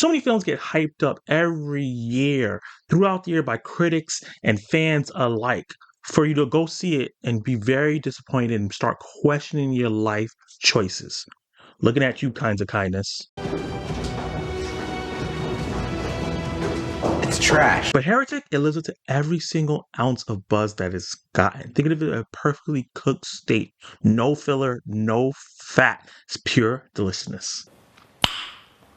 So many films get hyped up every year, throughout the year by critics and fans alike. For you to go see it and be very disappointed and start questioning your life choices. Looking at you, kinds of kindness. It's trash. But Heretic, it lives up to every single ounce of buzz that it's gotten. Think of it as a perfectly cooked steak. No filler, no fat. It's pure deliciousness.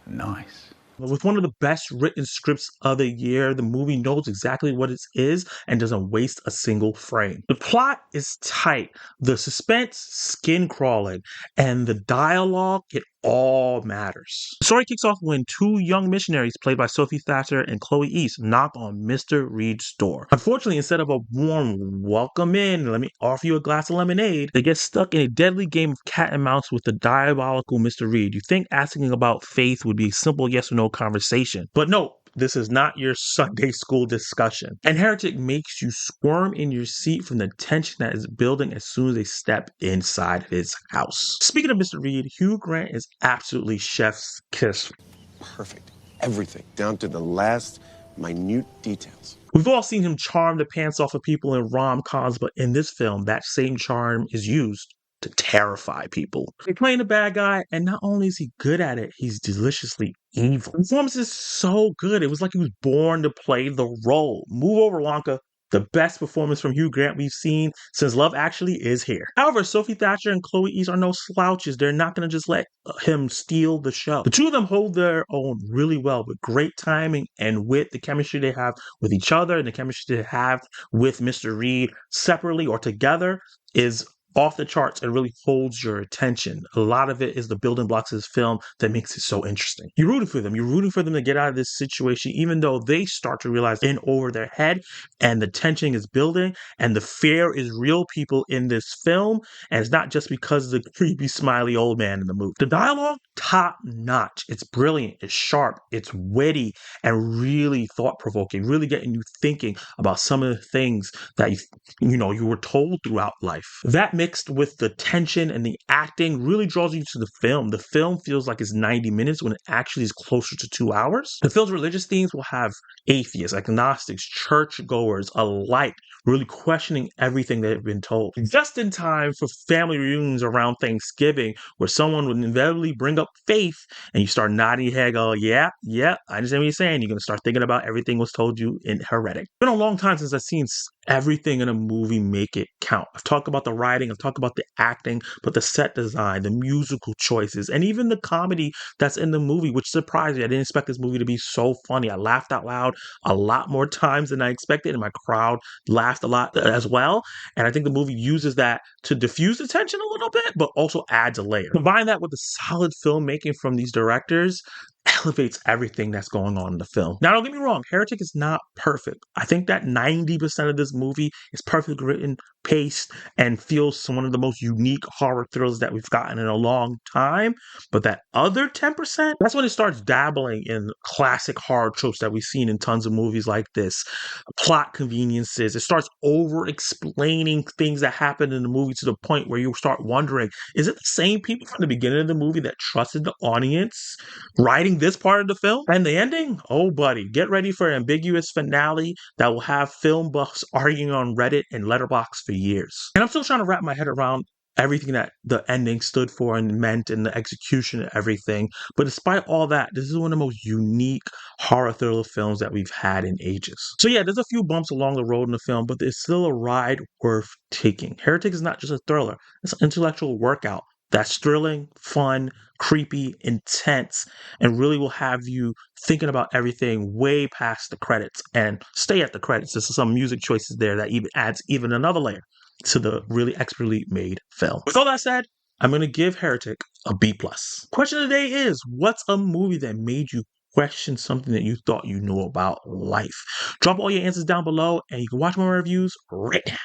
Nice. With one of the best written scripts of the year, the movie knows exactly what it is and doesn't waste a single frame. The plot is tight, the suspense skin crawling, and the dialogue, it all matters. The story kicks off when two young missionaries, played by Sophie Thatcher and Chloe East, knock on Mr. Reed's door. Unfortunately, instead of a warm welcome in, let me offer you a glass of lemonade, they get stuck in a deadly game of cat and mouse with the diabolical Mr. Reed. You think asking about faith would be a simple yes or no conversation, but no. This is not your Sunday school discussion. And Heretic makes you squirm in your seat from the tension that is building as soon as they step inside his house. Speaking of Mr. Reed, Hugh Grant is absolutely chef's kiss. Perfect. Everything, down to the last minute details. We've all seen him charm the pants off of people in rom-coms, but in this film, that same charm is used to terrify people. He's playing the bad guy, and not only is he good at it, he's deliciously evil. The performance is so good. It was like he was born to play the role. Move over, Wonka. The best performance from Hugh Grant we've seen since Love Actually is here. However, Sophie Thatcher and Chloe East are no slouches. They're not going to just let him steal the show. The two of them hold their own really well with great timing and with the chemistry they have with each other and the chemistry they have with Mr. Reed separately or together is off the charts and really holds your attention. A lot of it is the building blocks of this film that makes it so interesting. You're rooting for them. You're rooting for them to get out of this situation, even though they start to realize in over their head and the tension is building and the fear is real, people in this film. And it's not just because of the creepy, smiley old man in the movie. The dialogue, top notch. It's brilliant. It's sharp. It's witty and really thought-provoking, really getting you thinking about some of the things that you were told throughout life. That mixed with the tension and the acting really draws you to the film. The film feels like it's 90 minutes when it actually is closer to 2 hours. The film's religious themes will have atheists, agnostics, churchgoers alike really questioning everything they've been told. Just in time for family reunions around Thanksgiving where someone would inevitably bring up faith and you start nodding your head, go, yeah, I understand what you're saying. You're going to start thinking about everything was told you in Heretic. It's been a long time since I've seen everything in a movie make it count. I've talked about the writing, I've talked about the acting, but the set design, the musical choices, and even the comedy that's in the movie, which surprised me. I didn't expect this movie to be so funny. I laughed out loud a lot more times than I expected, and my crowd laughed a lot as well. And I think the movie uses that to diffuse the tension a little bit, but also adds a layer. Combine that with the solid filmmaking from these directors, elevates everything that's going on in the film. Now, don't get me wrong, Heretic is not perfect. I think that 90% of this movie is perfectly written, paced, and feels one of the most unique horror thrillers that we've gotten in a long time. But that other 10%, that's when it starts dabbling in classic horror tropes that we've seen in tons of movies like this. Plot conveniences. It starts over-explaining things that happen in the movie to the point where you start wondering, is it the same people from the beginning of the movie that trusted the audience writing this part of the film? And the ending? Oh, buddy, get ready for an ambiguous finale that will have film buffs arguing on Reddit and Letterboxd for years. And I'm still trying to wrap my head around everything that the ending stood for and meant and the execution and everything. But despite all that, this is one of the most unique horror thriller films that we've had in ages. So yeah, there's a few bumps along the road in the film, but it's still a ride worth taking. Heretic is not just a thriller. It's an intellectual workout that's thrilling, fun, creepy, intense, and really will have you thinking about everything way past the credits and stay at the credits. There's some music choices there that even adds even another layer to the really expertly made film. With all that said, I'm going to give Heretic a B+. Question of the day is, what's a movie that made you question something that you thought you knew about life? Drop all your answers down below and you can watch my reviews right now.